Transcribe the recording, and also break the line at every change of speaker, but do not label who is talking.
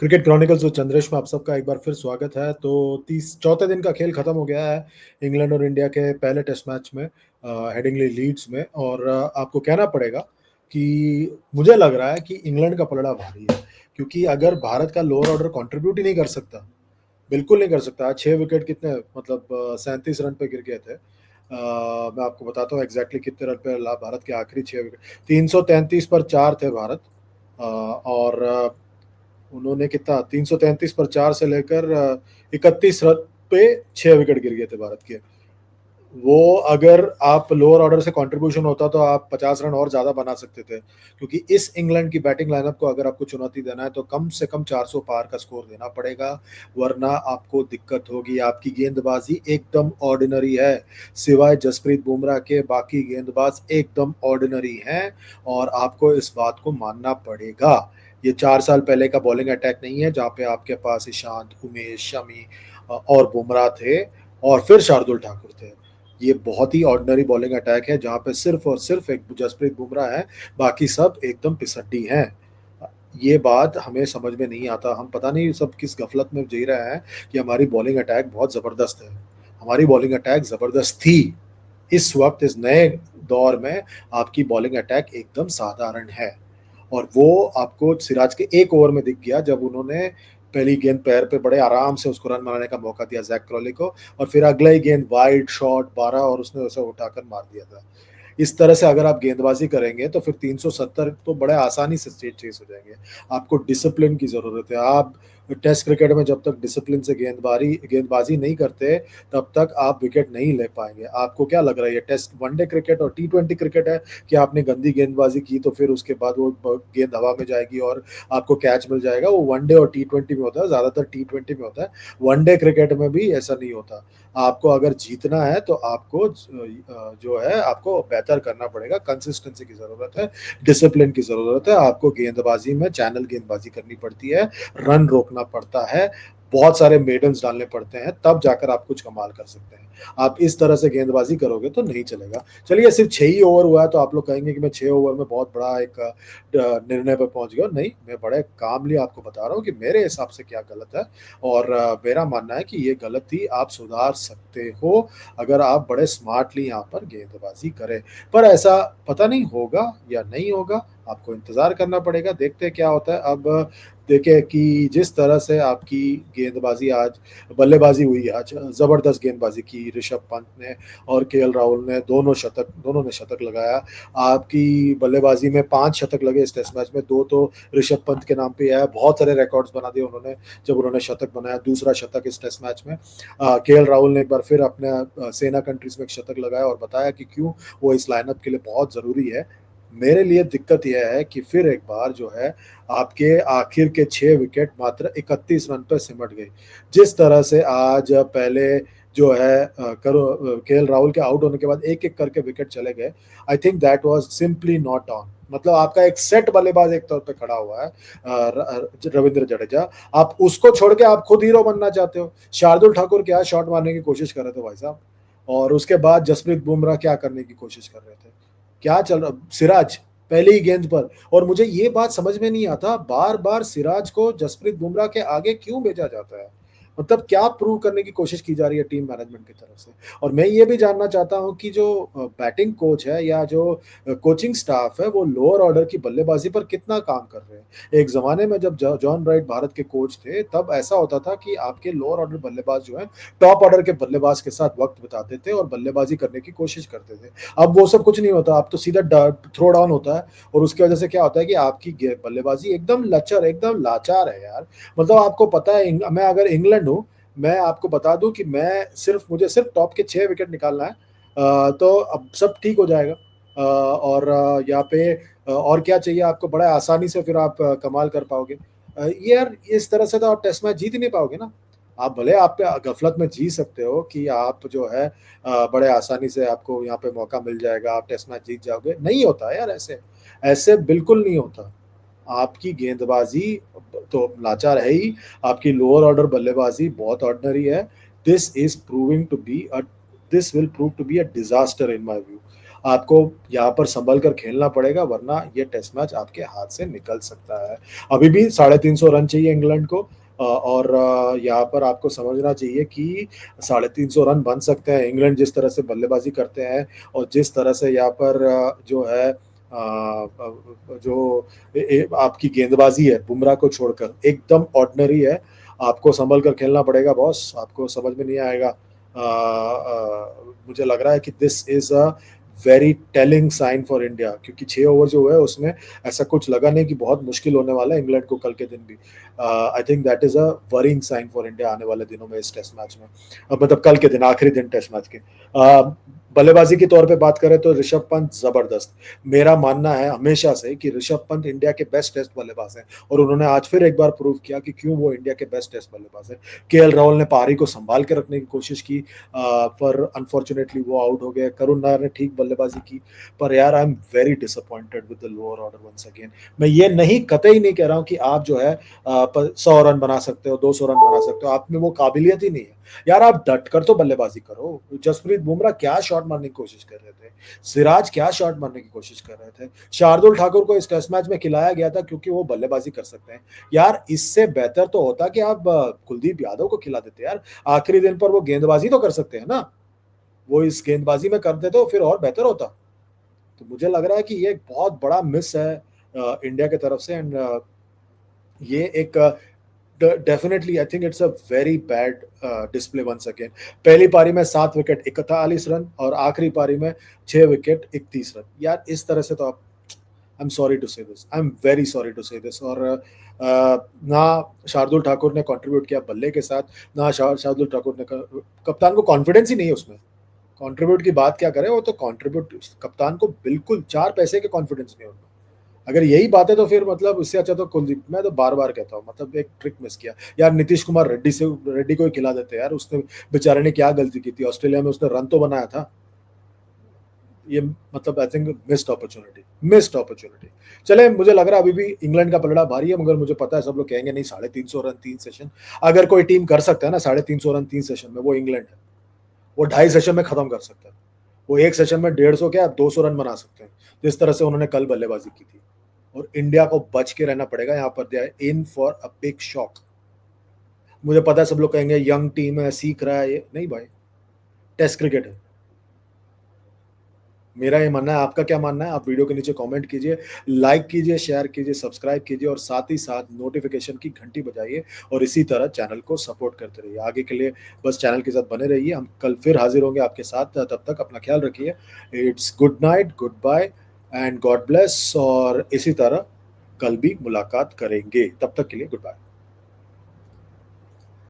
Cricket chronicles with Chandresh में आप सबका एक बार फिर स्वागत है। तो तीस चौथे दिन का खेल खत्म हो गया है इंग्लैंड और इंडिया के पहले टेस्ट मैच में हेडिंगली लीड्स में। और आपको कहना पड़ेगा कि मुझे लग रहा है कि इंग्लैंड का पलड़ा भारी है, क्योंकि अगर भारत का लोअर ऑर्डर कंट्रीब्यूट ही नहीं कर सकता, बिल्कुल नहीं कर सकता। 6 विकेट कितने, मतलब 37 रन पे गिर गए थे। मैं आपको बताता हूँ एग्जैक्टली कितने रन पे भारत के आखिरी 6 विकेट। 333 पर 4 थे भारत। और उन्होंने कितना, 333 पर 4 से लेकर 31 रन पे 6 विकेट गिर गए थे भारत के। वो अगर आप लोअर ऑर्डर से कंट्रीब्यूशन होता तो आप 50 रन और ज्यादा बना सकते थे, क्योंकि इस इंग्लैंड की बैटिंग लाइनअप को अगर आपको चुनौती देना है तो कम से कम 400 पार का स्कोर देना पड़ेगा, वरना आपको दिक्कत होगी। आपकी गेंदबाजी एकदम ऑर्डिनरी है, सिवाय जसप्रीत बुमराह के बाकी गेंदबाज एकदम ऑर्डिनरी हैं, और आपको इस बात को मानना पड़ेगा। ये 4 साल पहले का बॉलिंग अटैक नहीं है, जहाँ पे आपके पास ईशांत, उमेश, शमी और बुमराह थे, और फिर शार्दुल ठाकुर थे। ये बहुत ही ऑर्डिनरी बॉलिंग अटैक है, जहां पे सिर्फ और सिर्फ एक जसप्रीत बुमराह है, बाकी सब एकदम पिसड्डी हैं। ये बात हमें समझ में नहीं आता, हम पता नहीं सब किस गफलत में जी रहे हैं कि हमारी बॉलिंग अटैक बहुत जबरदस्त है। हमारी बॉलिंग अटैक जबरदस्त थी। इस वक्त इस नए दौर में आपकी बॉलिंग अटैक एकदम साधारण है, और वो आपको सिराज के एक ओवर में दिख गया, जब उन्होंने पहली गेंद पैर पे बड़े आराम से उसको रन बनाने का मौका दिया जैक क्रॉली को, और फिर अगला ही गेंद वाइड शॉट 12 और उसने उसे उठाकर मार दिया था। इस तरह से अगर आप गेंदबाजी करेंगे तो फिर 370 तो बड़े आसानी से चेस हो जाएंगे। आपको डिसिप्लिन की जरूरत है। आप टेस्ट क्रिकेट में जब तक डिसिप्लिन से गेंदबाजी नहीं करते, तब तक आप विकेट नहीं ले पाएंगे। आपको क्या लग रहा है, ये टेस्ट वनडे क्रिकेट और T20 क्रिकेट है कि आपने गंदी गेंदबाजी की तो फिर उसके बाद वो गेंद हवा में जाएगी और आपको कैच मिल जाएगा? वो वनडे और T20 में होता है, ज्यादातर T20 में होता है। वनडे क्रिकेट में भी ऐसा नहीं होता। आपको अगर जीतना है तो आपको जो है आपको बेहतर करना पड़ेगा। कंसिस्टेंसी की जरूरत है, डिसिप्लिन की जरूरत है। आपको गेंदबाजी में चैनल गेंदबाजी करनी पड़ती है, रन रोकना पड़ता है, बहुत सारे मेडल्स डालने पड़ते हैं, तब जाकर आप कुछ कमाल कर सकते हैं। आप इस तरह से गेंदबाजी करोगे तो नहीं चलेगा। चलिए, सिर्फ 6 ही ओवर हुआ है तो आप लोग कहेंगे कि मैं 6 ओवर में बहुत बड़ा एक निर्णय पर पहुंच गया। नहीं, मैं बड़े कामली आपको बता रहा हूँ कि मेरे हिसाब से क्या गलत है, और मेरा मानना है कि ये गलती आप सुधार सकते हो अगर आप बड़े स्मार्टली यहाँ पर गेंदबाजी करें। पर ऐसा पता नहीं होगा या नहीं होगा, आपको इंतजार करना पड़ेगा, देखते हैं क्या होता है। अब देखें कि जिस तरह से आपकी गेंदबाजी आज, बल्लेबाजी हुई आज, जबरदस्त गेंदबाजी की ऋषभ पंत ने और KL राहुल ने, दोनों ने शतक लगाया। आपकी बल्लेबाजी में 5 शतक लगे इस टेस्ट मैच में, 2 तो ऋषभ पंत के नाम पे आया। बहुत सारे रिकॉर्ड्स बना दिए उन्होंने जब उन्होंने शतक बनाया, दूसरा शतक इस टेस्ट मैच में। KL राहुल ने एक बार फिर अपने सेना कंट्रीज में एक शतक लगाया और बताया कि क्यों वो इस लाइनअप के लिए बहुत जरूरी है। मेरे लिए दिक्कत यह है कि फिर एक बार जो है आपके आखिर के 6 विकेट मात्र 31 रन पर सिमट गए। जिस तरह से आज पहले जो है करो KL राहुल के आउट होने के बाद एक एक करके विकेट चले गए, आई think that was simply not on. मतलब आपका एक सेट बल्लेबाज एक तौर पे खड़ा हुआ है, रविंद्र जडेजा, आप उसको छोड़ के आप खुद हीरो बनना चाहते हो। शार्दुल ठाकुर क्या शॉट मारने की कोशिश कर रहे थे भाई साहब, और उसके बाद जसप्रीत बुमराह क्या करने की कोशिश कर रहे थे? क्या चल रहा, सिराज पहले ही गेंद पर। और मुझे ये बात समझ में नहीं आता, बार बार सिराज को जसप्रीत बुमराह के आगे क्यों भेजा जाता है? मतलब क्या प्रूव करने की कोशिश की जा रही है टीम मैनेजमेंट की तरफ से? और मैं ये भी जानना चाहता हूं कि जो बैटिंग कोच है या जो कोचिंग स्टाफ है, वो लोअर ऑर्डर की बल्लेबाजी पर कितना काम कर रहे हैं। एक जमाने में जब जॉन राइट भारत के कोच थे, तब ऐसा होता था कि आपके लोअर ऑर्डर बल्लेबाज जो है टॉप ऑर्डर के बल्लेबाज के साथ वक्त बिताते थे और बल्लेबाजी करने की कोशिश करते थे। अब वो सब कुछ नहीं होता, अब तो सीधा थ्रो डाउन होता है, और उसकी वजह से क्या होता है कि आपकी बल्लेबाजी एकदम लचर, एकदम लाचार है यार। मतलब आपको पता है, मैं अगर इंग्लैंड हूं, मैं आपको बता दूं कि मुझे सिर्फ टॉप के 6 विकेट निकालना है, तो अब सब ठीक हो जाएगा। और यहाँ पे और क्या चाहिए आपको? बड़ा आसानी से फिर आप कमाल कर पाओगे। ये यार, इस तरह से तो आप टेस्ट मैच जीत ही नहीं पाओगे ना। आप भले आप पे गफलत में जी सकते हो कि आप जो है बड़े आसानी से आपको यहाँ पे मौका मिल जाएगा, आप टेस्ट मैच जीत जाओगे। नहीं होता यार, ऐसे ऐसे बिल्कुल नहीं होता। आपकी गेंदबाजी तो लाचार है ही, आपकी लोअर ऑर्डर बल्लेबाजी बहुत ऑर्डिनरी है। This is proving to be a this will prove to be a disaster in my view. आपको यहाँ पर सँभल कर खेलना पड़ेगा, वरना ये टेस्ट मैच आपके हाथ से निकल सकता है। अभी भी 350 रन चाहिए इंग्लैंड को, और यहाँ पर आपको समझना चाहिए कि 350 रन बन सकते हैं। इंग्लैंड जिस तरह से बल्लेबाज़ी करते हैं और जिस तरह से यहाँ पर जो है जो आपकी गेंदबाजी है बुमराह को छोड़कर एकदम ऑर्डिनरी है। आपको संभल कर खेलना पड़ेगा बॉस, आपको समझ में नहीं आएगा। मुझे लग रहा है कि this is a very telling sign for India, क्योंकि 6 ओवर जो है उसमें ऐसा कुछ लगा नहीं कि बहुत मुश्किल होने वाला है इंग्लैंड को कल के दिन भी। I think that is a worrying sign for India आने वाले दिनों में इस टेस्ट मैच में। मतलब कल के दिन, आखिरी दिन टेस्ट मैच के। बल्लेबाजी के तौर पे बात करें तो ऋषभ पंत जबरदस्त। मेरा मानना है हमेशा से कि ऋषभ पंत इंडिया के बेस्ट टेस्ट बल्लेबाज हैं, और उन्होंने आज फिर एक बार प्रूव किया कि क्यों वो इंडिया के बेस्ट टेस्ट बल्लेबाज हैं। केएल राहुल ने पारी को संभाल के रखने की कोशिश की, पर अनफॉर्चुनेटली वो आउट हो गए। करुण नायर ने ठीक बल्लेबाजी की, पर यार I am very disappointed with the lower order once again. मैं ये नहीं, कतई नहीं कह रहा हूँ कि आप जो है 100 रन बना सकते हो, 200 रन बना सकते हो, आप में वो काबिलियत ही नहीं है। यार आप डट कर तो बल्लेबाजी करो। जसप्रीत बुमराह क्या शॉट मारने की कोशिश कर रहे थे, सिराज क्या शॉट मारने की कोशिश कर रहे थे, शार्दुल ठाकुर को इस टेस्ट मैच में खिलाया गया था क्योंकि वो बल्लेबाजी कर सकते हैं। यार इससे बेहतर तो होता कि आप कुलदीप यादव को खिला देते यार। आखिरी दिन पर वो गेंदबाजी तो कर सकते हैं ना, वो इस गेंदबाजी में कर देते तो फिर और बेहतर होता। तो मुझे लग रहा है कि ये एक बहुत बड़ा मिस है इंडिया की तरफ से। एंड ये एक definitely I think it's a very bad display once again. पहली पारी में 7 विकेट 41 रन, और आखिरी पारी में 6 विकेट 31 रन। यार इस तरह से तो आप, I am sorry to say this, I am very sorry to say this. और ना शार्दुल ठाकुर ने कंट्रीब्यूट किया बल्ले के साथ, ना शार्दुल ठाकुर ने, कप्तान को कॉन्फिडेंस ही नहीं है उसमें। कंट्रीब्यूट की बात क्या करें, वो तो कंट्रीब्यूट, कप्तान को बिल्कुल 4 पैसे के कॉन्फिडेंस नहीं होता। अगर यही बात है तो फिर मतलब इससे अच्छा तो कुलदीप, मैं तो बार बार कहता हूँ, मतलब एक ट्रिक मिस किया यार। नीतीश कुमार रेड्डी को ही खिला देते यार, उसने बेचारे ने क्या गलती की थी, ऑस्ट्रेलिया में उसने रन तो बनाया था। ये मतलब I think missed opportunity, missed opportunity. चले, मुझे लग रहा है अभी भी इंग्लैंड का पलड़ा भारी है, मगर मुझे पता है सब लोग कहेंगे नहीं 350 रन 3 सेशन। अगर कोई टीम कर सकता है ना 350 रन 3 सेशन में, वो इंग्लैंड है। वो 2.5 सेशन में खत्म कर सकता है। वो एक सेशन में 150 क्या 200 रन बना सकते हैं, जिस तरह से उन्होंने कल बल्लेबाजी की थी। और इंडिया को बच के रहना पड़ेगा यहाँ पर, they are in for a big shock. मुझे पता है सब लोग कहेंगे यंग टीम है, सीख रहा है, ये नहीं भाई, टेस्ट क्रिकेट है। मेरा ये मानना है, आपका क्या मानना है? आप वीडियो के नीचे कमेंट कीजिए, लाइक कीजिए, शेयर कीजिए, सब्सक्राइब कीजिए, और साथ ही साथ नोटिफिकेशन की घंटी बजाइए। और इसी तरह चैनल को सपोर्ट करते रहिए। आगे के लिए बस चैनल के साथ बने रहिए। हम कल फिर हाजिर होंगे आपके साथ, तब तक अपना ख्याल रखिए। It's good night, goodbye and God bless. और इसी तरह कल भी मुलाकात करेंगे, तब तक के लिए गुड बाय।